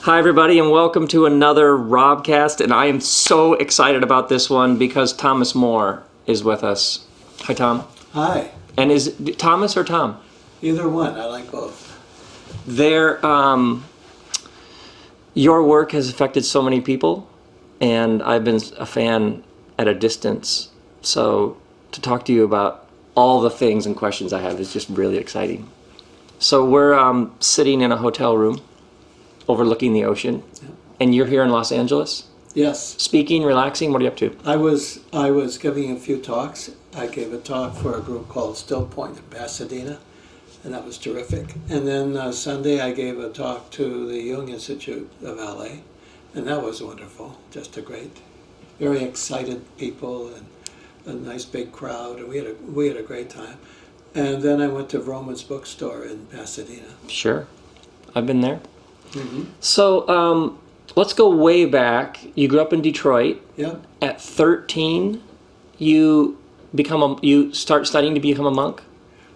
Hi, everybody, and welcome to another RobCast. And I am so excited about this one because Thomas Moore is with us. Hi, Tom. Hi. And is it Thomas or Tom? Either one. I like both. Your work has affected so many people, and I've been a fan at a distance. So to talk to you about all the things and questions I have is just really exciting. So we're sitting in a hotel room overlooking the ocean, and you're here in Los Angeles? Yes. Speaking, relaxing, what are you up to? I was giving a few talks. I gave a talk for a group called Still Point in Pasadena, and that was terrific. And then Sunday I gave a talk to the Jung Institute of LA, and that was wonderful. Just a great, very excited people and a nice big crowd, and we had a great time. And then I went to Vroman's bookstore in Pasadena. Sure. I've been there. Mm-hmm. So let's go way back. You grew up in Detroit. Yep. At 13, you start studying to become a monk?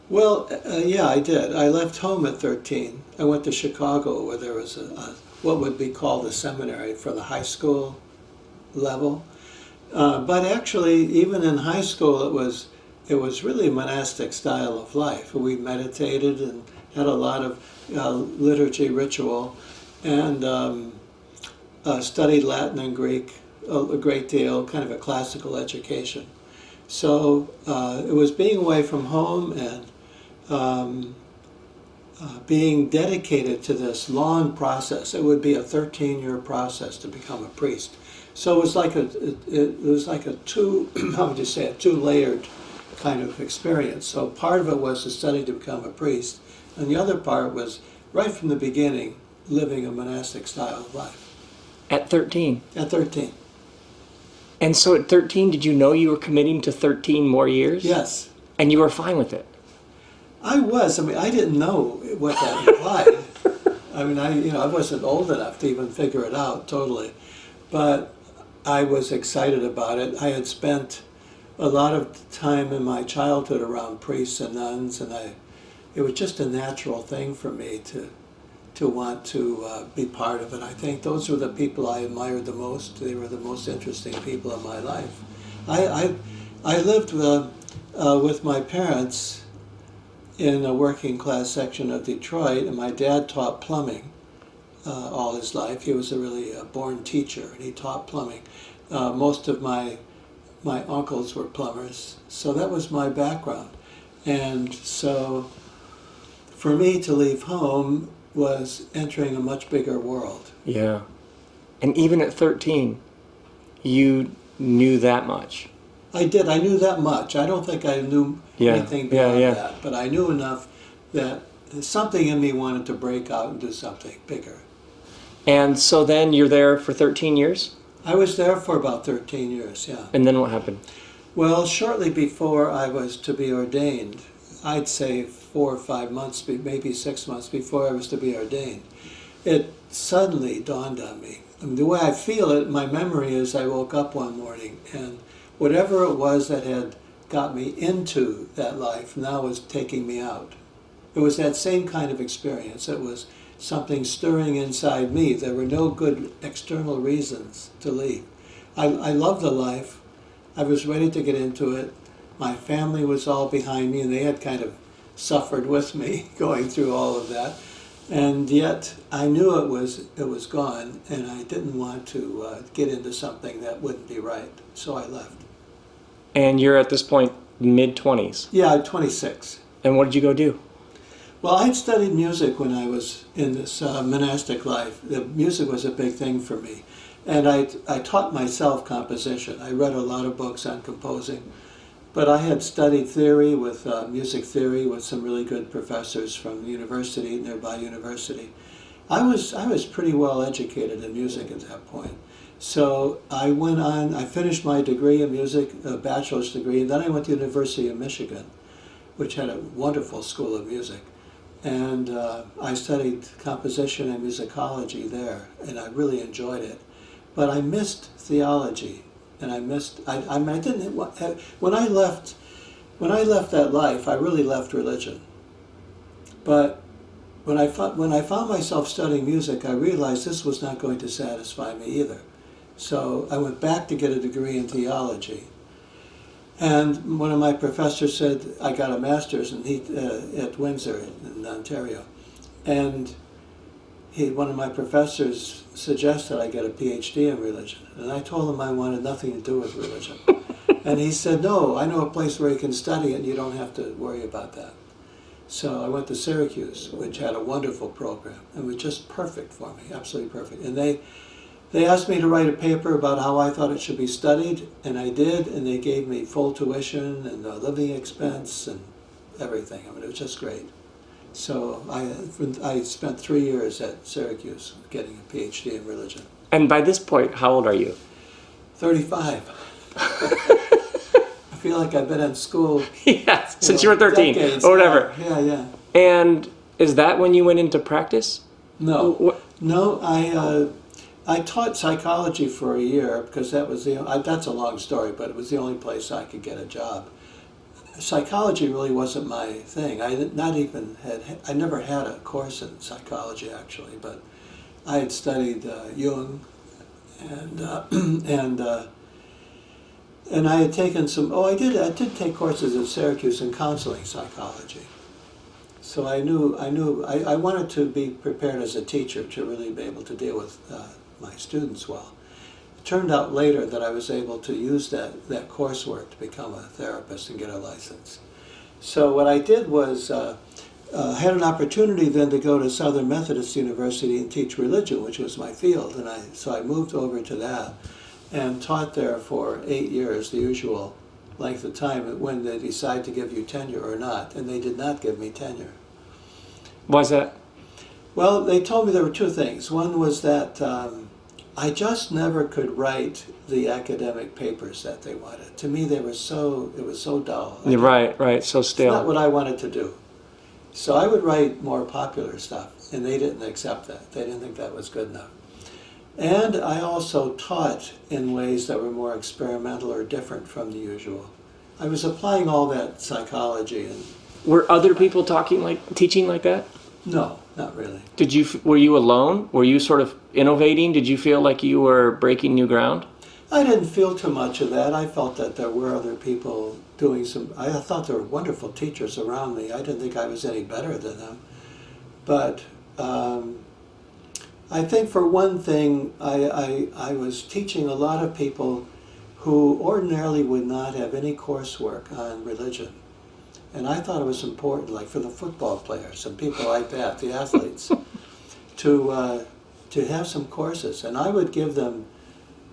Well, yeah, I did. I left home at 13. I went to Chicago, where there was what would be called a seminary for the high school level. But actually, even in high school, it was really a monastic style of life. We meditated and had a lot of liturgy ritual, and studied Latin and Greek a great deal, kind of a classical education. So it was being away from home and being dedicated to this long process. It would be a 13-year process to become a priest. So it was like a two-layered kind of experience. So part of it was to study to become a priest, and the other part was right from the beginning living a monastic style of life. At 13? At 13. And so at 13, did you know you were committing to 13 more years? Yes. And you were fine with it? I was. I mean, I didn't know what that implied. I mean, I wasn't old enough to even figure it out totally. But I was excited about it. I had spent a lot of time in my childhood around priests and nuns, and it was just a natural thing for me to want to be part of it. I think those were the people I admired the most. They were the most interesting people in my life. I lived with my parents in a working class section of Detroit, and my dad taught plumbing all his life. He was a born teacher, and he taught plumbing. Most of my uncles were plumbers, so that was my background. And so for me to leave home was entering a much bigger world. Yeah. And even at 13, you knew that much? I did. I knew that much. I don't think I knew anything beyond that, but I knew enough that something in me wanted to break out and do something bigger. And so then you're there for 13 years? I was there for about 13 years, yeah. And then what happened? Well, shortly before I was to be ordained, I'd say 4 or 5 months, maybe 6 months before I was to be ordained, it suddenly dawned on me. I mean, the way I feel it, my memory is I woke up one morning and whatever it was that had got me into that life now was taking me out. It was that same kind of experience. It was something stirring inside me. There were no good external reasons to leave. I loved the life. I was ready to get into it. My family was all behind me, and they had kind of suffered with me going through all of that. And yet I knew it was gone, and I didn't want to get into something that wouldn't be right. So I left. And you're at this point mid-20s? Yeah, 26. And what did you go do? Well, I'd studied music when I was in this monastic life. The music was a big thing for me. And I taught myself composition. I read a lot of books on composing. But I had studied theory with music theory with some really good professors from nearby university. I was pretty well educated in music at that point. So I went on, I finished my degree in music, a bachelor's degree, and then I went to the University of Michigan, which had a wonderful school of music. And I studied composition and musicology there, and I really enjoyed it. But I missed theology, and I didn't, when I left that life, I really left religion. But when I found myself studying music, I realized this was not going to satisfy me either. So I went back to get a degree in theology. And one of my professors said, I got a master's at Windsor in Ontario. And one of my professors suggested I get a PhD in religion. And I told him I wanted nothing to do with religion. And he said, no, I know a place where you can study it and you don't have to worry about that. So I went to Syracuse, which had a wonderful program. It was just perfect for me, absolutely perfect. And they asked me to write a paper about how I thought it should be studied, and I did, and they gave me full tuition and living expense and everything. I mean, it was just great. So I spent 3 years at Syracuse getting a PhD in religion. And by this point, how old are you? 35. I feel like I've been in school since you were 13 decades. or whatever. Yeah. And is that when you went into practice? No. No, I taught psychology for a year because that was that's a long story, but it was the only place I could get a job. Psychology really wasn't my thing. I never had a course in psychology actually, but I had studied Jung and I had taken some. I did take courses at Syracuse in counseling psychology. So I wanted to be prepared as a teacher to really be able to deal with my students well. It turned out later that I was able to use that coursework to become a therapist and get a license. So what I did was had an opportunity then to go to Southern Methodist University and teach religion, which was my field, and so I moved over to that and taught there for 8 years, the usual length of time when they decide to give you tenure or not, and they did not give me tenure. Why is that? Well, they told me there were two things. One was that I just never could write the academic papers that they wanted. To me, it was so dull. Right, so stale. It's not what I wanted to do. So I would write more popular stuff, and they didn't accept that. They didn't think that was good enough. And I also taught in ways that were more experimental or different from the usual. I was applying all that psychology. And were other people teaching like that? No, not really. Were you alone? Were you sort of innovating? Did you feel like you were breaking new ground? I didn't feel too much of that. I felt that there were other people doing I thought there were wonderful teachers around me. I didn't think I was any better than them. But I think for one thing, I was teaching a lot of people who ordinarily would not have any coursework on religion. And I thought it was important, like for the football players and people like that, the athletes, to have some courses. And I would give them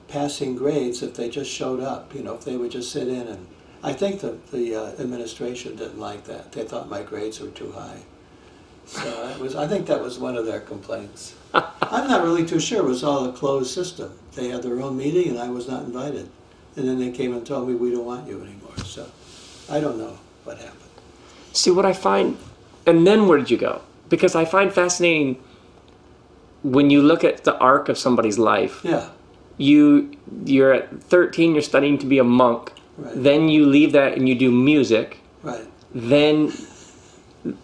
passing grades if they just showed up, if they would just sit in. And I think the administration didn't like that. They thought my grades were too high. So I think that was one of their complaints. I'm not really too sure. It was all a closed system. They had their own meeting and I was not invited. And then they came and told me, we don't want you anymore. So I don't know what happened. See, what I find, and then where did you go? Because I find fascinating when you look at the arc of somebody's life. Yeah. You're at 13, you're studying to be a monk. Right. Then you leave that and you do music. Right. Then,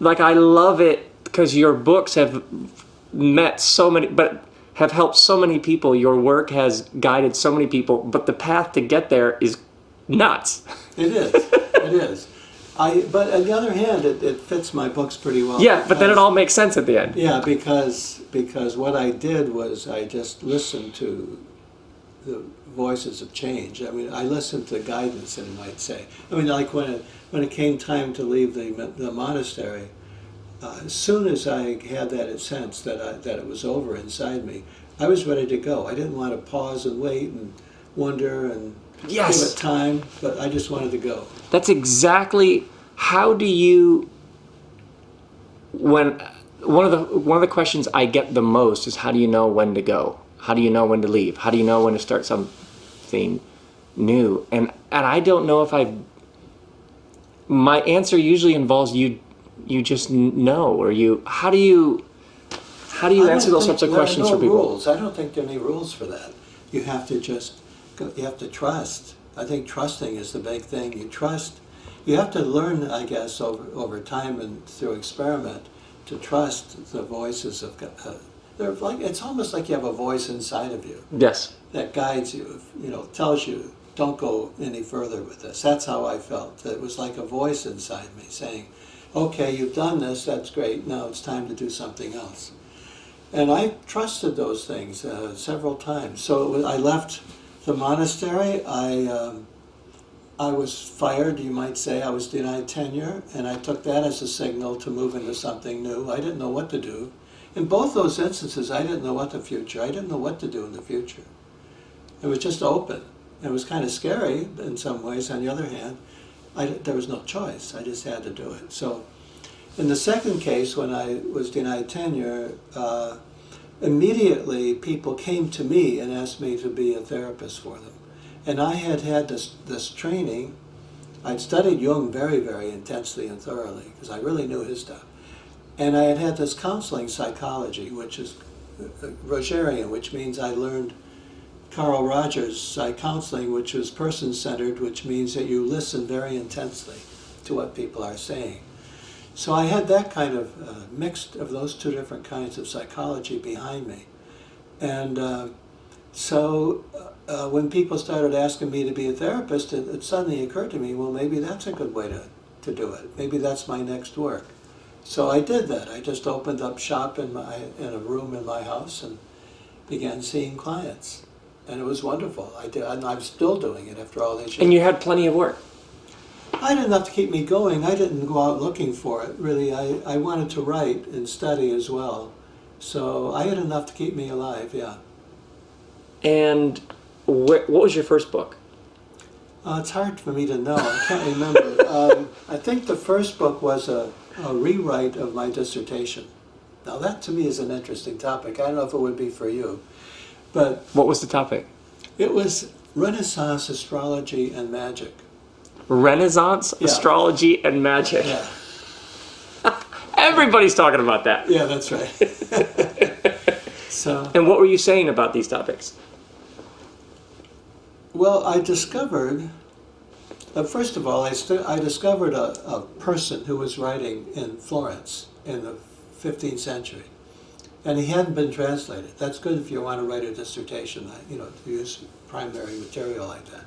I love it because your books have have helped so many people. Your work has guided so many people, but the path to get there is nuts. It is. It is. But on the other hand, it fits my books pretty well. Yeah, but then it all makes sense at the end. Yeah, because what I did was I just listened to the voices of change. I mean, I listened to guidance, and might say. I mean, like when it came time to leave the monastery, as soon as I had that sense that it was over inside me, I was ready to go. I didn't want to pause and wait and wonder and give it time, but I just wanted to go. That's exactly. How do you? One of the questions I get the most is, how do you know when to go? How do you know when to leave? How do you know when to start something new? And I don't know if my answer usually involves you just know, or how do you answer those types of questions for people? Rules. I don't think there are any rules for that. You have to you have to trust. I think trusting is the big thing. You trust. You have to learn, I guess, over time and through experiment, to trust the voices of God. They're like, it's almost like you have a voice inside of you Yes. that guides you, tells you, don't go any further with this. That's how I felt. It was like a voice inside me saying, okay, you've done this, that's great, now it's time to do something else. And I trusted those things several times. So I left the monastery. I was fired, you might say. I was denied tenure, and I took that as a signal to move into something new. I didn't know what to do. In both those instances, I didn't know what the future. I didn't know what to do in the future. It was just open. It was kind of scary in some ways. On the other hand, there was no choice. I just had to do it. So in the second case, when I was denied tenure, immediately people came to me and asked me to be a therapist for them. And I had this training. I'd studied Jung very, very intensely and thoroughly because I really knew his stuff. And I had this counseling psychology, which is Rogerian, which means I learned Carl Rogers' counseling, which is person-centered, which means that you listen very intensely to what people are saying. So I had that kind of mixed of those two different kinds of psychology behind me. And so when people started asking me to be a therapist, it suddenly occurred to me, well, maybe that's a good way to do it. Maybe that's my next work. So I did that. I just opened up shop in a room in my house and began seeing clients. And it was wonderful. And I'm still doing it after all these years. And you had plenty of work. I had enough to keep me going. I didn't go out looking for it, really. I wanted to write and study as well. So I had enough to keep me alive, yeah. And what was your first book? It's hard for me to know. I can't remember. I think the first book was a rewrite of my dissertation. Now that to me is an interesting topic. I don't know if it would be for you. But What was the topic? it was Renaissance astrology and magic. Renaissance Yeah. astrology and magic. Yeah, Everybody's talking about that. yeah, that's right. So, And what were you saying about these topics? well, I discovered, first of all, I discovered a person who was writing in Florence in the 15th century. And he hadn't been translated. That's good if you want to write a dissertation, to use primary material like that.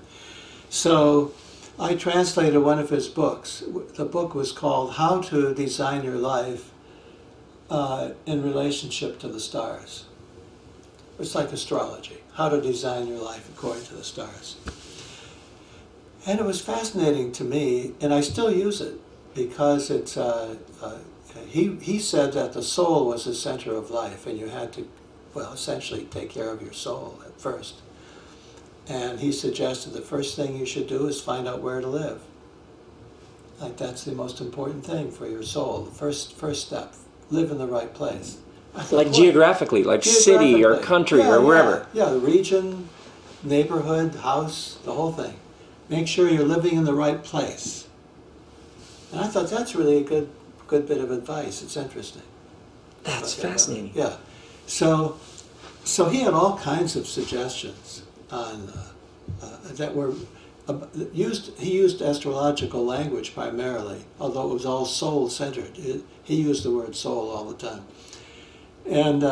So I translated one of his books. The book was called How to Design Your Life in Relationship to the Stars. It's like astrology, how to design your life according to the stars. And it was fascinating to me, and I still use it because it's, he said that the soul was the center of life and you had to, well, essentially take care of your soul at first. And he suggested the first thing you should do is find out where to live. Like that's the most important thing for your soul. The first step, live in the right place. I thought, Like what? geographically, like city or Geographically. country Yeah, or wherever. Yeah, the region, neighborhood, house, the whole thing. Make sure you're living in the right place. And I thought that's really a good bit of advice. It's interesting. That's fascinating. Yeah. So he had all kinds of suggestions on that were he used astrological language primarily, although it was all soul centered. He used the word soul all the time, and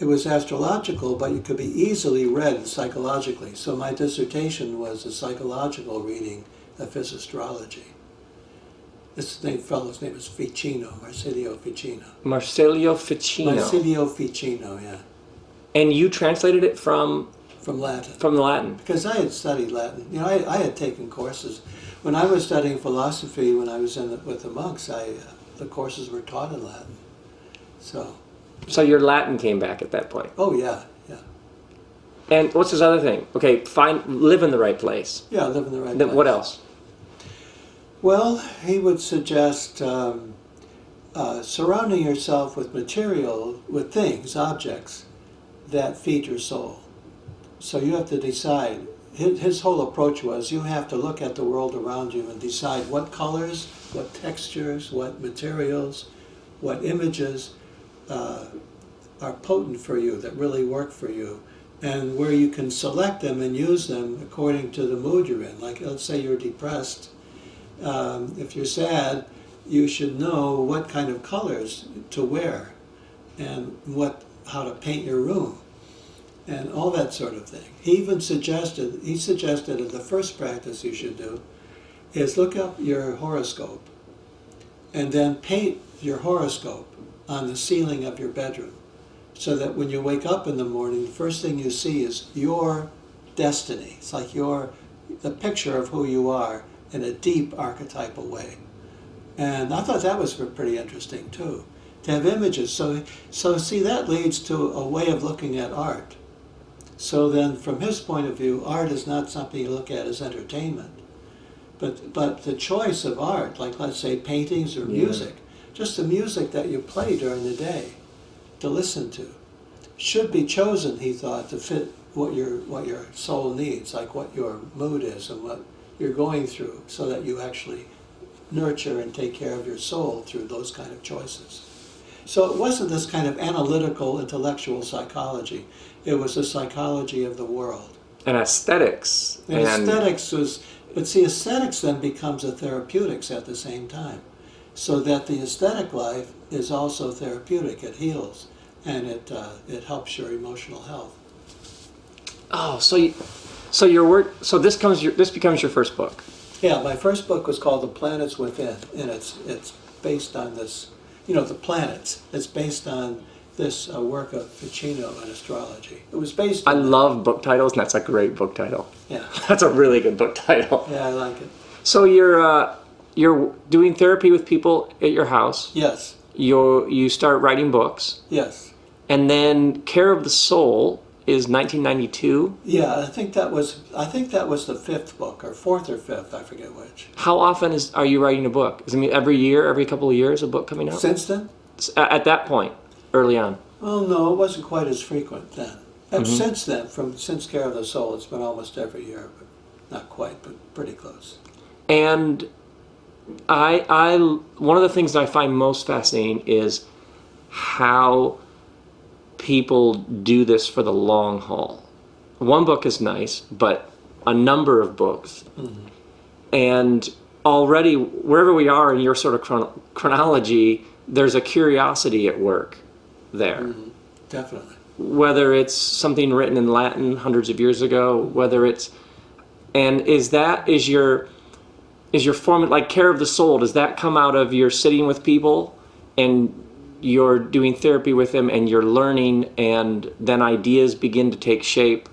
it was astrological, but it could be easily read psychologically. So my dissertation was a psychological reading of his astrology. This fellow's name is Ficino, Marsilio Ficino. Marsilio Ficino. Marsilio Ficino, yeah. And you translated it from Latin. the Latin. Because I had studied Latin. I had taken courses. When I was studying philosophy, when I was with the monks, the courses were taught in Latin. So your Latin came back at that point. Oh yeah, yeah. And what's this other thing? Okay, live in the right place. Yeah, live in the right Then place. what else? Well, he would suggest surrounding yourself with material, with things, objects, that feed your soul. So you have to decide. His whole approach was you have to look at the world around you and decide what colors, what textures, what materials, what images are potent for you, that really work for you, and where you can select them and use them according to the mood you're in. Like, let's say you're depressed, If you're sad, you should know what kind of colors to wear and how to paint your room and all that sort of thing. He suggested that the first practice you should do is look up your horoscope and then paint your horoscope on the ceiling of your bedroom, so that when you wake up in the morning, the first thing you see is your destiny. It's like the picture of who you are in a deep archetypal way. And I thought that was pretty interesting too, to have images. So see, that leads to a way of looking at art. So then from his point of view, art is not something you look at as entertainment. But the choice of art, like let's say paintings or music, just the music that you play during the day to listen to, should be chosen, he thought, to fit what your soul needs, like what your mood is and what you're going through, so that you actually nurture and take care of your soul through those kind of choices. So it wasn't this kind of analytical, intellectual psychology. It was the psychology of the world. And aesthetics. And aesthetics was, but see, aesthetics then becomes a therapeutics at the same time. So that the aesthetic life is also therapeutic. It heals, and it helps your emotional health. Oh, so your work. So this becomes your first book. Yeah, my first book was called The Planets Within, and it's based on this, the planets. It's based on this work of Ficino in astrology. It was based on... I love book titles, and that's a great book title. Yeah. That's a really good book title. Yeah, I like it. So you're doing therapy with people at your house. Yes. You start writing books. Yes. And then Care of the Soul is 1992. Yeah, I think that was the fifth book, or fourth or fifth, I forget which. How often are you writing a book? Every year, every couple of years, a book coming out? Since then? At that point, early on. Oh no, it wasn't quite as frequent then. And since then, since Care of the Soul, it's been almost every year, but not quite, but pretty close. And one of the things that I find most fascinating is how people do this for the long haul. One book is nice, but a number of books. Mm-hmm. And already, wherever we are in your sort of chronology, there's a curiosity at work there. Mm-hmm. Definitely. Whether it's something written in Latin hundreds of years ago, whether it's... And is your form, like Care of the Soul, does that come out of your sitting with people and you're doing therapy with them and you're learning, and then ideas begin to take shape?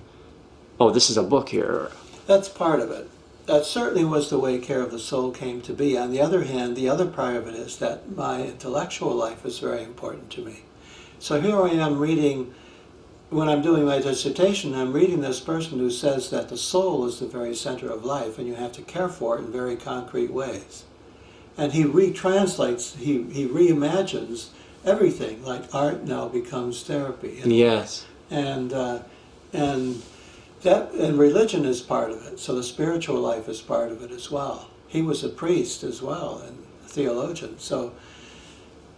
Oh, this is a book here. That's part of it. That certainly was the way Care of the Soul came to be. On the other hand, the other part of it is that my intellectual life is very important to me. So here I am reading, when I'm doing my dissertation, I'm reading this person who says that the soul is the very center of life and you have to care for it in very concrete ways. And he retranslates, he reimagines everything, like art now becomes therapy. Yes. And religion is part of it, so the spiritual life is part of it as well. He was a priest as well and a theologian. So,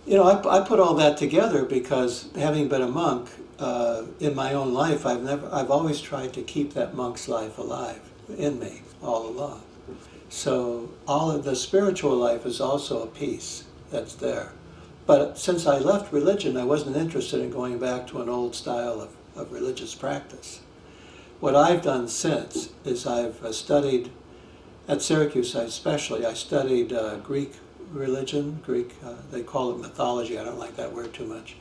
I put all that together because, having been a monk, in my own life, I've always tried to keep that monk's life alive in me all along. So all of the spiritual life is also a piece that's there. But since I left religion, I wasn't interested in going back to an old style of religious practice. What I've done since is I've studied, at Syracuse especially, I studied Greek religion, they call it mythology, I don't like that word too much.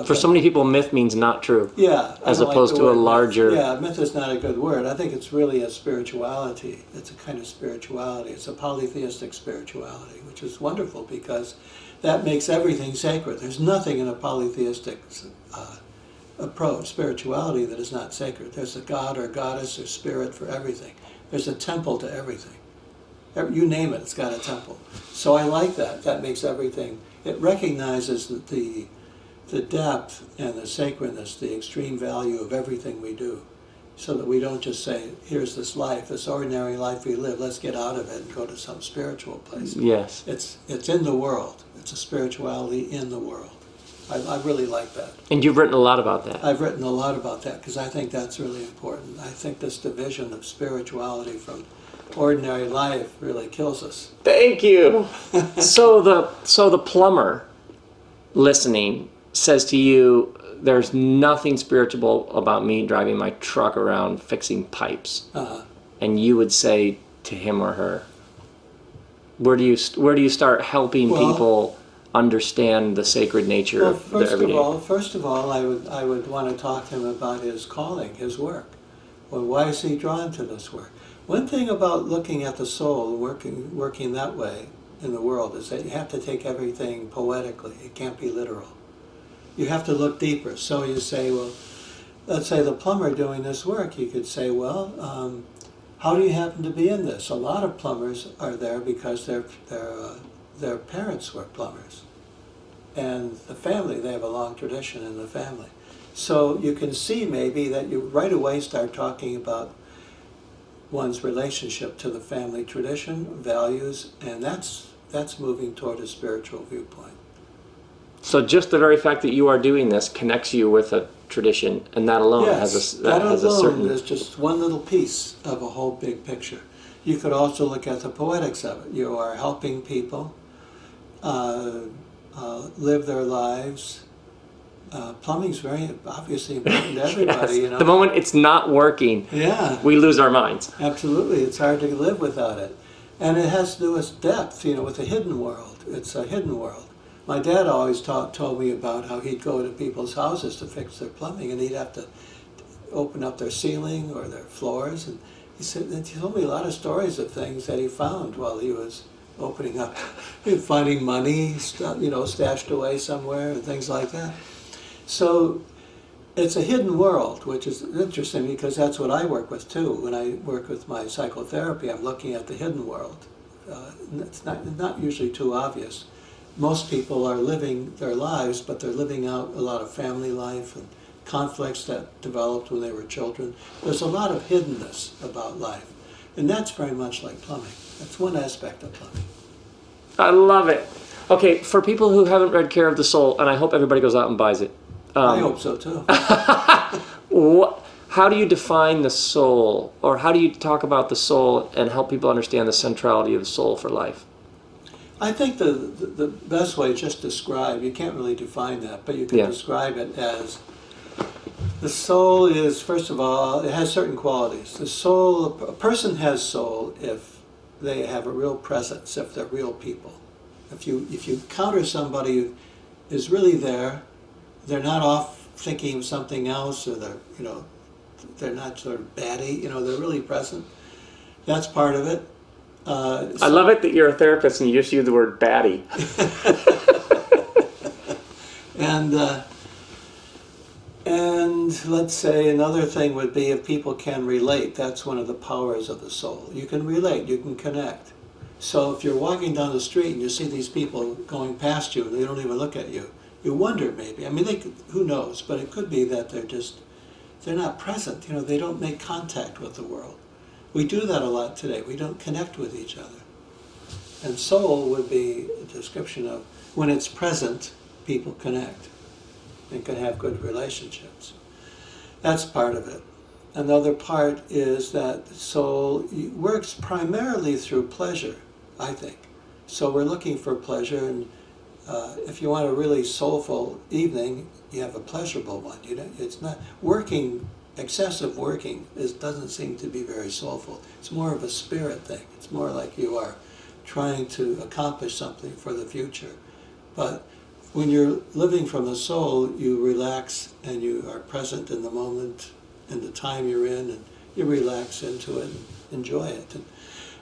For so many people, myth means not true. Yeah. As opposed to a larger... Myth. Yeah, myth is not a good word. I think it's really a spirituality. It's a kind of spirituality. It's a polytheistic spirituality, which is wonderful because that makes everything sacred. There's nothing in a polytheistic approach, spirituality, that is not sacred. There's a god or goddess or spirit for everything. There's a temple to everything. You name it, it's got a temple. So I like that. That makes everything... It recognizes that the depth and the sacredness, the extreme value of everything we do, so that we don't just say, here's this life, this ordinary life we live, let's get out of it and go to some spiritual place. Yes. It's in the world. It's a spirituality in the world. I really like that. And you've written a lot about that. I've written a lot about that because I think that's really important. I think this division of spirituality from ordinary life really kills us. Thank you. So the plumber listening says to you, there's nothing spiritual about me driving my truck around fixing pipes. And you would say to him or her, where do you start helping people understand the sacred nature of their everyday? First of all, I would want to talk to him about his calling, his work. Well, why is he drawn to this work? One thing about looking at the soul, working that way in the world, is that you have to take everything poetically. It can't be literal. You have to look deeper. So you say, well, let's say the plumber doing this work, you could say, well, how do you happen to be in this? A lot of plumbers are there because their parents were plumbers. And the family, they have a long tradition in the family. So you can see maybe that you right away start talking about one's relationship to the family tradition, values, and that's moving toward a spiritual viewpoint. So just the very fact that you are doing this connects you with a tradition, and that alone has a certain... is just one little piece of a whole big picture. You could also look at the poetics of it. You are helping people live their lives. Plumbing's very obviously important to everybody. Yes. You know, the moment it's not working, we lose our minds. Absolutely, it's hard to live without it, and it has to do with depth. You know, with the hidden world. It's a hidden world. My dad always told me about how he'd go to people's houses to fix their plumbing, and he'd have to open up their ceiling or their floors. And he told me a lot of stories of things that he found while he was opening up, finding money, stashed away somewhere, and things like that. So it's a hidden world, which is interesting because that's what I work with too. When I work with my psychotherapy, I'm looking at the hidden world. It's not usually too obvious. Most people are living their lives, but they're living out a lot of family life and conflicts that developed when they were children. There's a lot of hiddenness about life, and that's very much like plumbing. That's one aspect of plumbing. I love it. Okay, for people who haven't read Care of the Soul, and I hope everybody goes out and buys it. I hope so too. How do you define the soul, or how do you talk about the soul and help people understand the centrality of the soul for life? I think the best way is just describe. You can't really define that, but you can describe it as the soul is, first of all, it has certain qualities. The soul, a person has soul if they have a real presence, if they're real people. If you encounter somebody who is really there, they're not off thinking of something else, or they're not sort of batty. They're really present. That's part of it. I love it that you're a therapist and you just use the word batty. And let's say another thing would be if people can relate. That's one of the powers of the soul. You can relate, you can connect. So if you're walking down the street and you see these people going past you and they don't even look at you, you wonder maybe. I mean, who knows? But it could be that they're not present. They don't make contact with the world. We do that a lot today. We don't connect with each other. And soul would be a description of when it's present, people connect and can have good relationships. That's part of it. Another part is that soul works primarily through pleasure, I think. So we're looking for pleasure, and if you want a really soulful evening, you have a pleasurable one. It's not working. Excessive working doesn't seem to be very soulful. It's more of a spirit thing. It's more like you are trying to accomplish something for the future. But when you're living from the soul, you relax and you are present in the moment and the time you're in, and you relax into it and enjoy it. And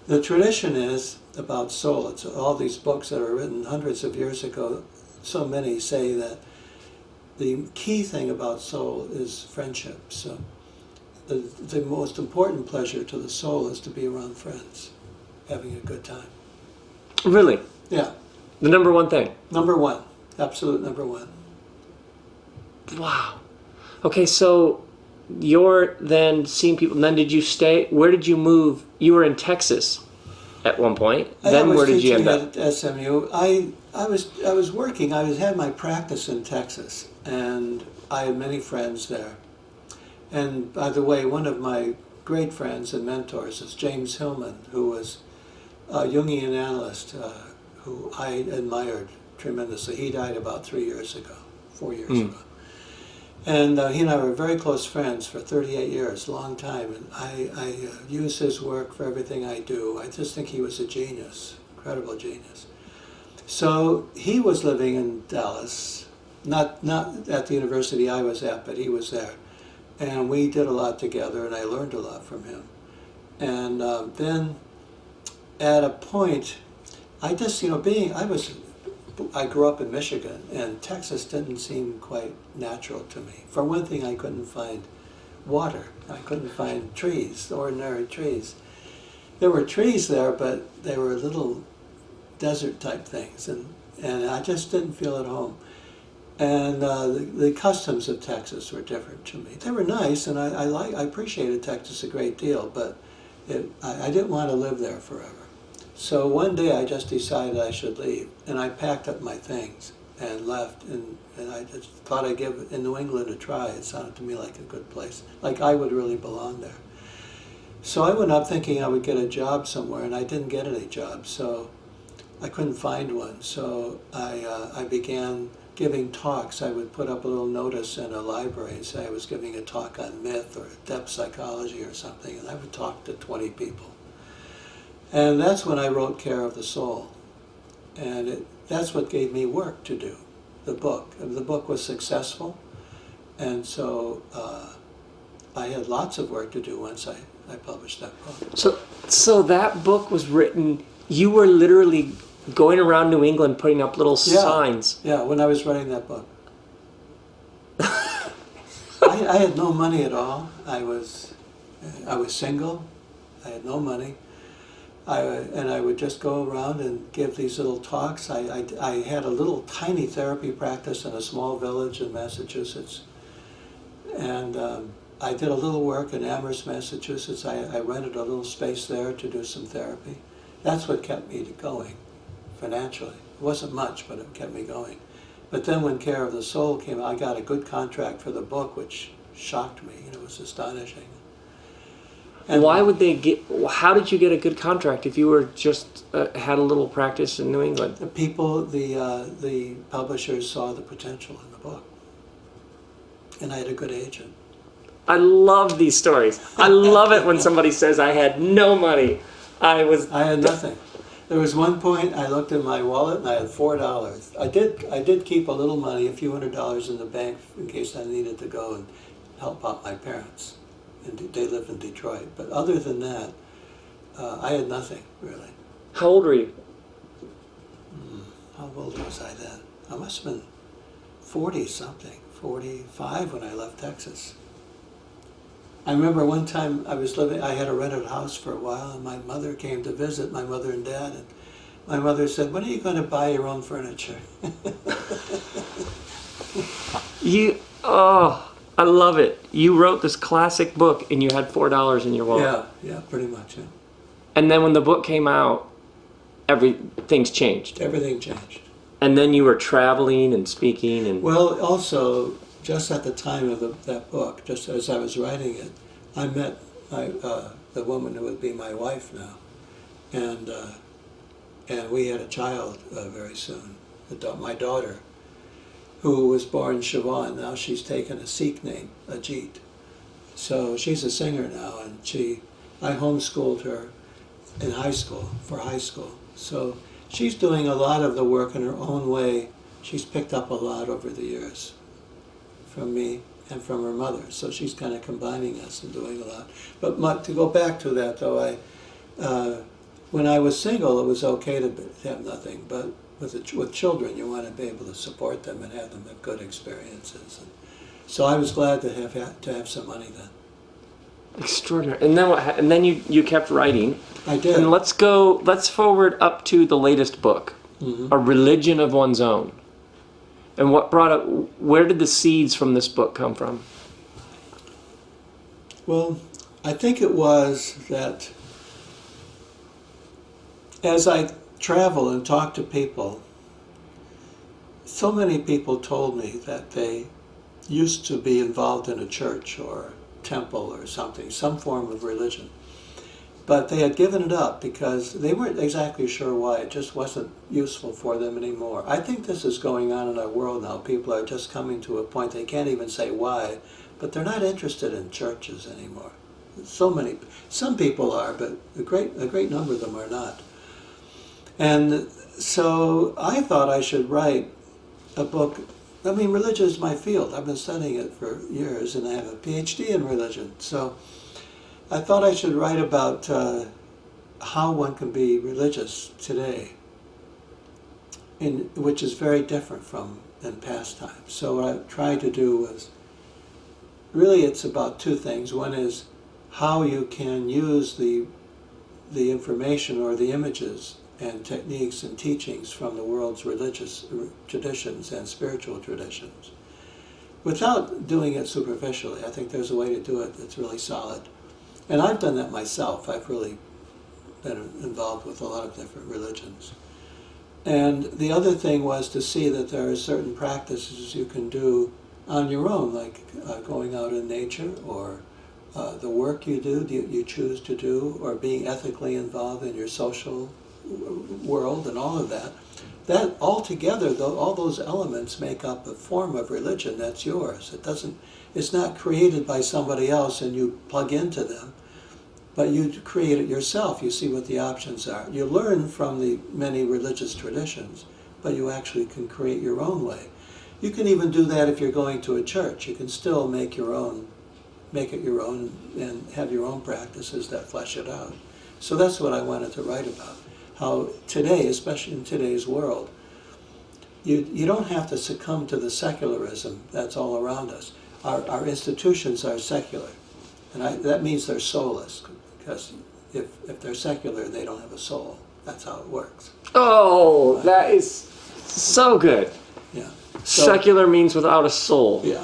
the tradition is about soul. It's all these books that are written hundreds of years ago. So many say that the key thing about soul is friendship. So the most important pleasure to the soul is to be around friends, having a good time. Really? Yeah. The number one thing? Number one. Absolute number one. Wow. Okay, so you're then seeing people, and then did you stay, where did you move? You were in Texas at one point. Then where did you end up? At SMU. I was working. I had my practice in Texas, and I had many friends there. And by the way, one of my great friends and mentors is James Hillman, who was a Jungian analyst who I admired tremendously. He died about 4 years ago. And he and I were very close friends for 38 years, a long time. And I use his work for everything I do. I just think he was a genius, incredible genius. So he was living in Dallas, not at the university I was at, but he was there. And we did a lot together, and I learned a lot from him. And then at a point, I just, I grew up in Michigan, and Texas didn't seem quite natural to me. For one thing, I couldn't find water. I couldn't find trees, ordinary trees. There were trees there, but they were little desert-type things, and I just didn't feel at home. And the customs of Texas were different to me. They were nice, and I appreciated Texas a great deal, but I didn't want to live there forever. So one day I just decided I should leave, and I packed up my things and left, and I just thought I'd give in New England a try. It sounded to me like a good place, like I would really belong there. So I went up thinking I would get a job somewhere, and I didn't get any jobs, so I couldn't find one. So I began giving talks. I would put up a little notice in a library and say I was giving a talk on myth or depth psychology or something, and I would talk to 20 people. And that's when I wrote Care of the Soul. And that's what gave me work to do, the book. And the book was successful, and so I had lots of work to do once I published that book. So that book was written, you were literally going around New England putting up little signs. Yeah, when I was writing that book. I had no money at all. I was single. I had no money. And I would just go around and give these little talks. I had a little tiny therapy practice in a small village in Massachusetts. And I did a little work in Amherst, Massachusetts. I rented a little space there to do some therapy. That's what kept me going financially. It wasn't much, but it kept me going. But then when Care of the Soul came, I got a good contract for the book, which shocked me. It was astonishing. And why would they how did you get a good contract if you were just had a little practice in New England? The people, the publishers saw the potential in the book. And I had a good agent. I love these stories. I love it when somebody says, I had no money. I had nothing. There was one point I looked in my wallet and I had $4. I did keep a little money, a few $100s in the bank in case I needed to go and help out my parents. And they lived in Detroit. But other than that, I had nothing, really. How old were you? How old was I then? I must have been 40-something, 45 when I left Texas. I remember one time I had a rented house for a while, and my mother came to visit, my mother and dad, and my mother said, when are you going to buy your own furniture? I love it. You wrote this classic book and you had $4 in your wallet. Yeah, pretty much, yeah. And then when the book came out, things changed. Everything changed. And then you were traveling and speaking and... Well, also, just at the time of that book, just as I was writing it, I met the woman who would be my wife now. And we had a child very soon, my daughter, who was born Siobhan. Now she's taken a Sikh name, Ajit. So she's a singer now, and I homeschooled her in high school, for high school. So she's doing a lot of the work in her own way. She's picked up a lot over the years from me and from her mother. So she's kind of combining us and doing a lot. But to go back to that, though, when I was single, it was okay to have nothing, but with children, you want to be able to support them and have them have good experiences. And so I was glad to have some money then. Extraordinary. And then and then you kept writing. I did. And let's forward up to the latest book, A Religion of One's Own. And where did the seeds from this book come from? Well, I think it was that as I travel and talk to people, so many people told me that they used to be involved in a church or temple or something, some form of religion. But they had given it up because they weren't exactly sure why. It just wasn't useful for them anymore. I think this is going on in our world now. People are just coming to a point they can't even say why, but they're not interested in churches anymore. Some people are, but a great number of them are not. And so I thought I should write a book. I mean, religion is my field. I've been studying it for years, and I have a PhD in religion. So I thought I should write about how one can be religious today, which is very different from in past times. So what I tried to do was, really it's about two things. One is how you can use the information or the images and techniques and teachings from the world's religious traditions and spiritual traditions without doing it superficially. I think there's a way to do it that's really solid. And I've done that myself. I've really been involved with a lot of different religions. And the other thing was to see that there are certain practices you can do on your own, like going out in nature, or the work you choose to do, or being ethically involved in your social world and all of that. That altogether, all those elements make up a form of religion that's yours. It's not created by somebody else and you plug into them, but you create it yourself. You see what the options are. You learn from the many religious traditions, but you actually can create your own way. You can even do that if you're going to a church. You can still make it your own and have your own practices that flesh it out. So that's what I wanted to write about. How today, especially in today's world, you don't have to succumb to the secularism that's all around us. Our institutions are secular, and that means they're soulless, because if they're secular, they don't have a soul. That's how it works. Oh, that is so good. Yeah. Secular means without a soul. Yeah.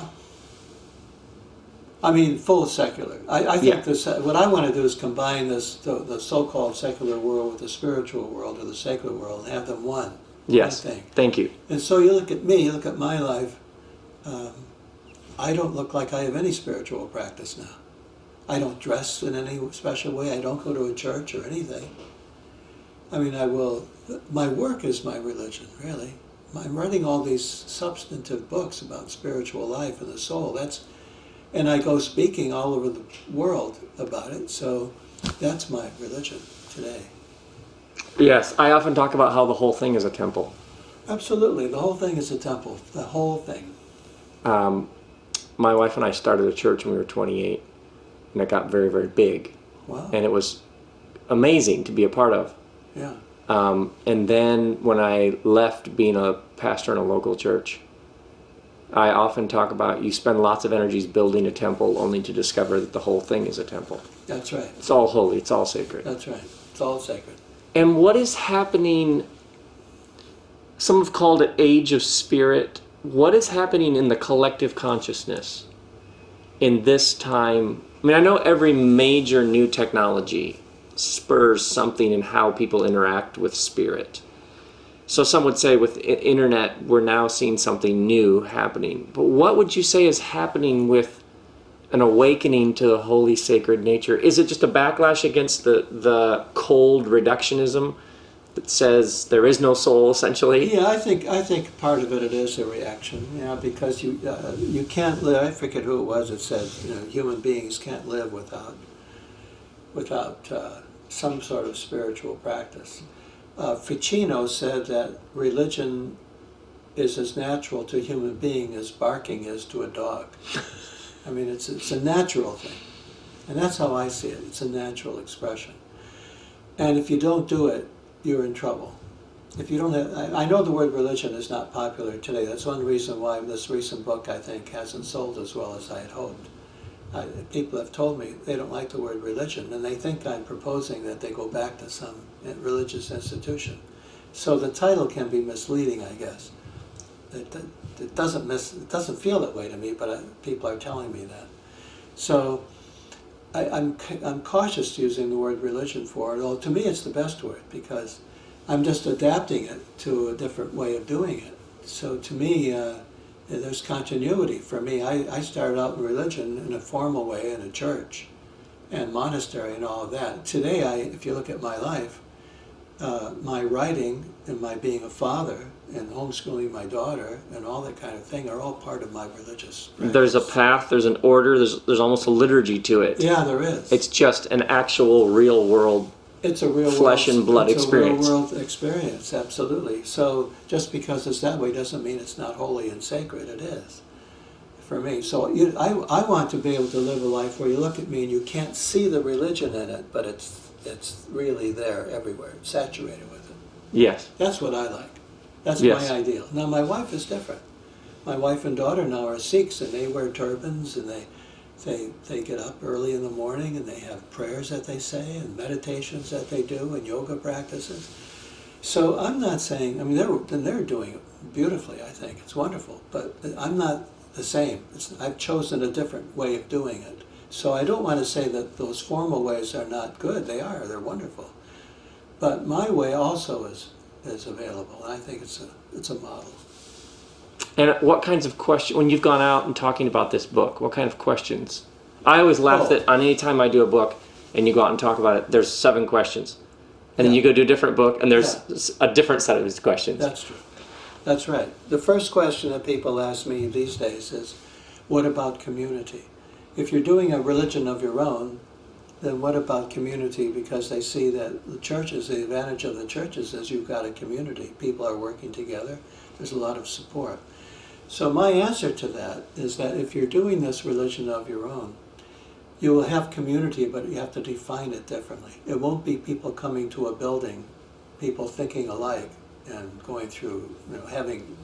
I mean, full secular. I think what I want to do is combine the so-called secular world with the spiritual world or the sacred world and have them one. Yes, one thing. Thank you. And so you look at me, you look at my life, I don't look like I have any spiritual practice now. I don't dress in any special way. I don't go to a church or anything. I mean, my work is my religion, really. I'm writing all these substantive books about spiritual life and the soul. And I go speaking all over the world about it, so that's my religion today. Yes, I often talk about how the whole thing is a temple. Absolutely, the whole thing is a temple, the whole thing. My wife and I started a church when we were 28, and it got very, very big. Wow. And it was amazing to be a part of. Yeah. And then when I left being a pastor in a local church, I often talk about you spend lots of energies building a temple only to discover that the whole thing is a temple. That's right. It's all holy. It's all sacred. That's right. It's all sacred. And what is happening, some have called it age of spirit. What is happening in the collective consciousness in this time? I mean, I know every major new technology spurs something in how people interact with spirit. So some would say with internet, we're now seeing something new happening. But what would you say is happening with an awakening to the holy, sacred nature? Is it just a backlash against the cold reductionism that says there is no soul, essentially? Yeah, I think part of it is a reaction. Yeah, because you can't live. I forget who it was that said, human beings can't live without some sort of spiritual practice. Ficino said that religion is as natural to a human being as barking is to a dog. I mean, it's a natural thing. And that's how I see it. It's a natural expression. And if you don't do it, you're in trouble. If you don't have, I know the word religion is not popular today. That's one reason why this recent book, I think, hasn't sold as well as I had hoped. People have told me they don't like the word religion, and they think I'm proposing that they go back to some religious institution. So the title can be misleading, I guess. It doesn't feel that way to me, but people are telling me that. So I'm cautious using the word religion for it. Although to me, it's the best word because I'm just adapting it to a different way of doing it. So to me, There's continuity. For me, I started out in religion in a formal way in a church and monastery and all of that. Today, if you look at my life, my writing and my being a father and homeschooling my daughter and all that kind of thing are all part of my religious practice. There's a path, there's an order, there's almost a liturgy to it. Yeah, there is. It's just an actual real world, it's a real flesh and blood experience. It's a real world experience, absolutely. So just because it's that way doesn't mean it's not holy and sacred. It is, for me. So I want to be able to live a life where you look at me and you can't see the religion in it, but it's really there everywhere, saturated with it. Yes. That's what I like. That's Yes. my ideal. Now my wife is different. My wife and daughter now are Sikhs, and they wear turbans, and they get up early in the morning, and they have prayers that they say, and meditations that they do, and yoga practices. So I'm not saying, I mean, they're doing it beautifully, I think. It's wonderful. But I'm not the same. I've chosen a different way of doing it. So I don't want to say that those formal ways are not good. They are. They're wonderful. But my way also is available. And I think it's a model. And what kinds of questions, when you've gone out and talking about this book, what kind of questions? I always laugh that on any time I do a book and you go out and talk about it, there's 7 questions. And then you go do a different book and there's a different set of these questions. That's true. That's right. The first question that people ask me these days is, what about community? If you're doing a religion of your own, then what about community? Because they see that the churches, the advantage of the churches is you've got a community. People are working together. There's a lot of support. So my answer to that is that if you're doing this religion of your own, you will have community, but you have to define it differently. It won't be people coming to a building, people thinking alike, and going through, having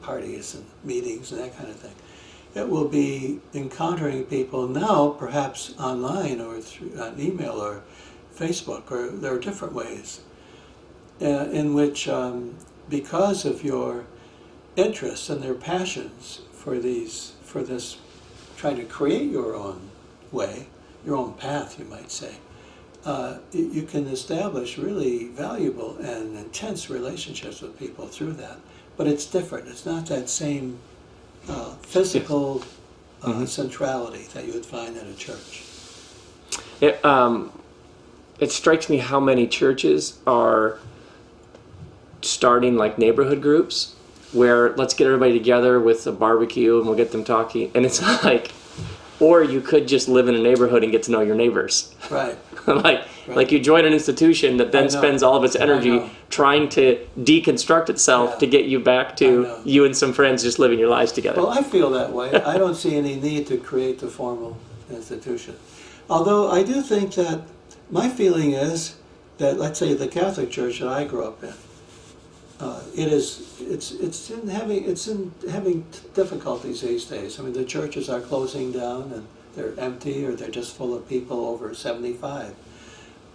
parties and meetings and that kind of thing. It will be encountering people now, perhaps online or through an email or Facebook, or there are different ways in which, because of your interests and their passions for this, trying to create your own way, your own path, you might say, you can establish really valuable and intense relationships with people through that. But it's different. It's not that same physical centrality that you would find in a church. It strikes me how many churches are starting like neighborhood groups where let's get everybody together with a barbecue and we'll get them talking. And it's like, or you could just live in a neighborhood and get to know your neighbors. Right. Like you join an institution that then spends all of its energy trying to deconstruct itself to get you back to you and some friends just living your lives together. Well, I feel that way. I don't see any need to create the formal institution. Although I do think that my feeling is that, let's say, the Catholic Church that I grew up in, it's in having difficulties these days. I mean, the churches are closing down and they're empty, or they're just full of people over 75.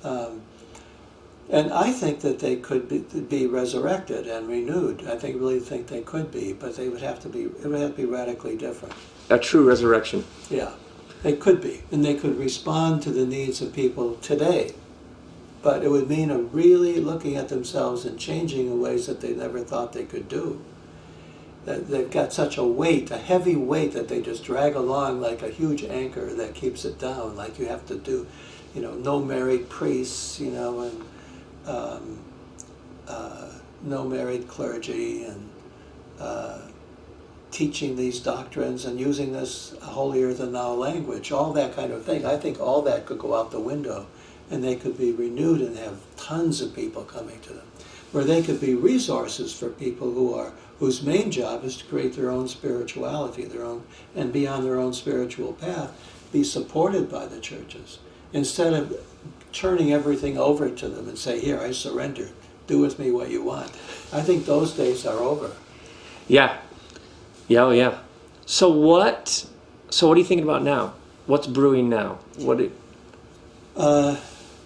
And I think that they could be resurrected and renewed. I really think they could be, but it would have to be radically different. A true resurrection. Yeah, they could be, and they could respond to the needs of people today. But it would mean a really looking at themselves and changing in ways that they never thought they could do. That they've got such a weight, a heavy weight, that they just drag along like a huge anchor that keeps it down. Like you have to do, no married priests, and no married clergy, and teaching these doctrines and using this holier-than-thou language, all that kind of thing. I think all that could go out the window, and they could be renewed and have tons of people coming to them, where they could be resources for people whose main job is to create their own spirituality, and be on their own spiritual path, be supported by the churches, instead of turning everything over to them and say, here, I surrender, do with me what you want. I think those days are over. Yeah. Yeah, oh yeah. So what are you thinking about now? What's brewing now?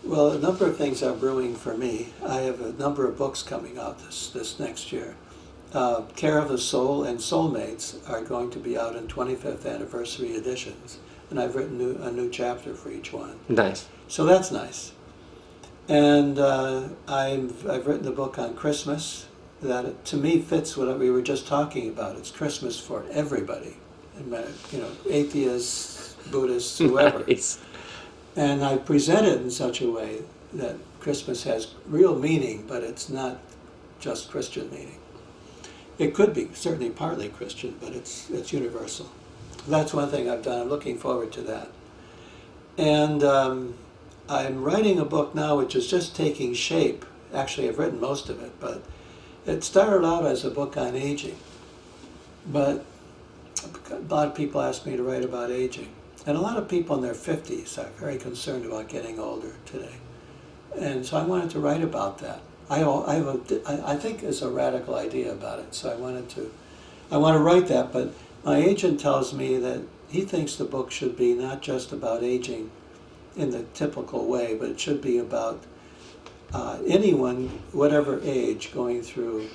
Well, a number of things are brewing for me. I have a number of books coming out this next year. Care of the Soul and Soulmates are going to be out in 25th anniversary editions, and I've written a new chapter for each one. Nice. So that's nice. And I've written a book on Christmas, that it, to me, fits what we were just talking about. It's Christmas for everybody, atheists, Buddhists, whoever. Nice. And I present it in such a way that Christmas has real meaning, but it's not just Christian meaning. It could be certainly partly Christian, but it's universal. That's one thing I've done. I'm looking forward to that. And I'm writing a book now which is just taking shape. Actually, I've written most of it, but it started out as a book on aging. But a lot of people ask me to write about aging. And a lot of people in their 50s are very concerned about getting older today. And so I wanted to write about that. I think it's a radical idea about it, so I want to write that, but my agent tells me that he thinks the book should be not just about aging in the typical way, but it should be about anyone, whatever age, going through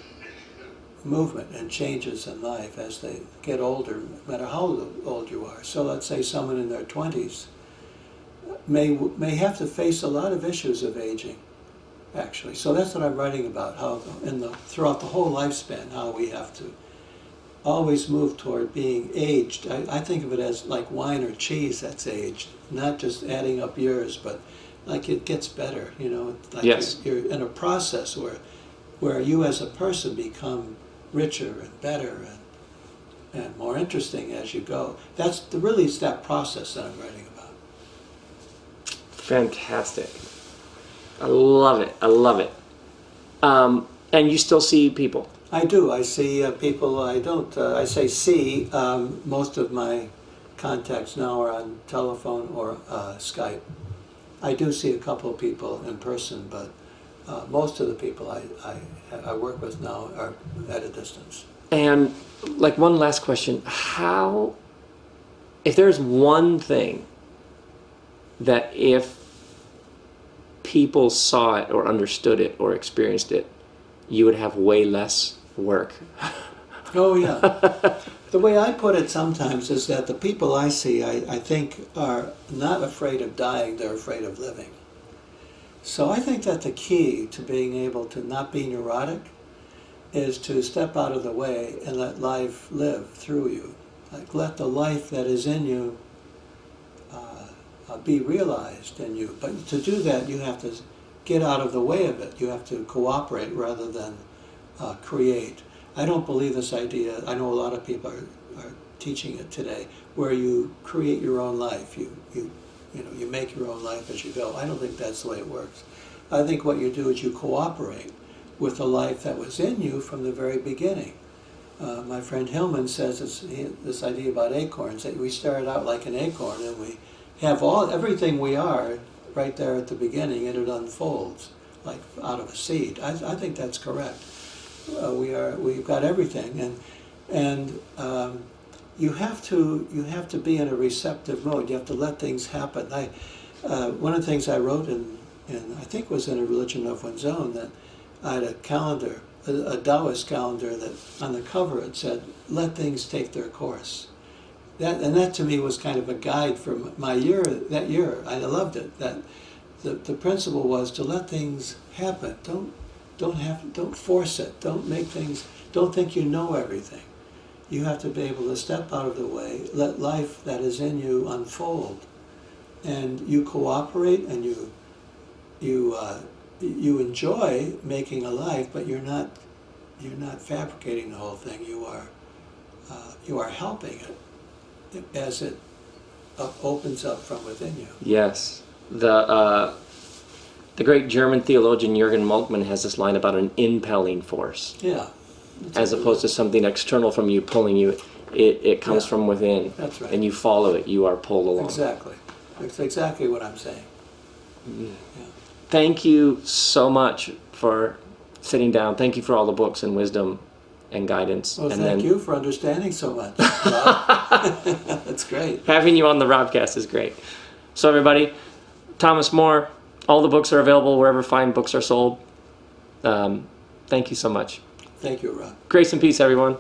movement and changes in life as they get older, no matter how old you are. So let's say someone in their 20s may have to face a lot of issues of aging, actually. So that's what I'm writing about, how throughout the whole lifespan, how we have to always move toward being aged. I think of it as like wine or cheese that's aged, not just adding up years, but like it gets better, like yes. you're in a process where you as a person become richer and better and more interesting as you go. Really it's that process that I'm writing about. Fantastic. I love it. I love it. And you still see people? I do. I see people. I don't. I say see. Most of my contacts now are on telephone or Skype. I do see a couple of people in person, but most of the people I work with now are at a distance. And like one last question, if there's one thing that if people saw it or understood it or experienced it, you would have way less work. Oh yeah. The way I put it sometimes is that the people I see, I think, are not afraid of dying, they're afraid of living. So I think that the key to being able to not be neurotic is to step out of the way and let life live through you. Like let the life that is in you be realized in you. But to do that, you have to get out of the way of it. You have to cooperate rather than create. I don't believe this idea. I know a lot of people are teaching it today, where you create your own life. You make your own life as you go. I don't think that's the way it works. I think what you do is you cooperate with the life that was in you from the very beginning. My friend Hillman says this idea about acorns, that we started out like an acorn and we have everything we are right there at the beginning, and it unfolds like out of a seed. I think that's correct. We've got everything, and you have to be in a receptive mode. You have to let things happen. One of the things I wrote in I think it was in A Religion of One's Own, that I had a calendar, a Taoist calendar, that on the cover it said, "Let things take their course." That to me was kind of a guide for my year. That year, I loved it. That the principle was to let things happen. Don't force it. Don't make things. Don't think you know everything. You have to be able to step out of the way, let life that is in you unfold, and you cooperate and you enjoy making a life, but you're not fabricating the whole thing. You are helping it as it opens up from within you. Yes. The great German theologian Jürgen Moltmann has this line about an impelling force. Yeah. As opposed to something external from you pulling you. It comes from within. That's right. And you follow it. You are pulled along. Exactly. That's exactly what I'm saying. Yeah. Thank you so much for sitting down. Thank you for all the books and wisdom and guidance. Well, and thank you for understanding so much. That's great. Having you on the RobCast is great. So everybody, Thomas More, all the books are available wherever fine books are sold. Thank you so much. Thank you, Rob. Grace and peace, everyone.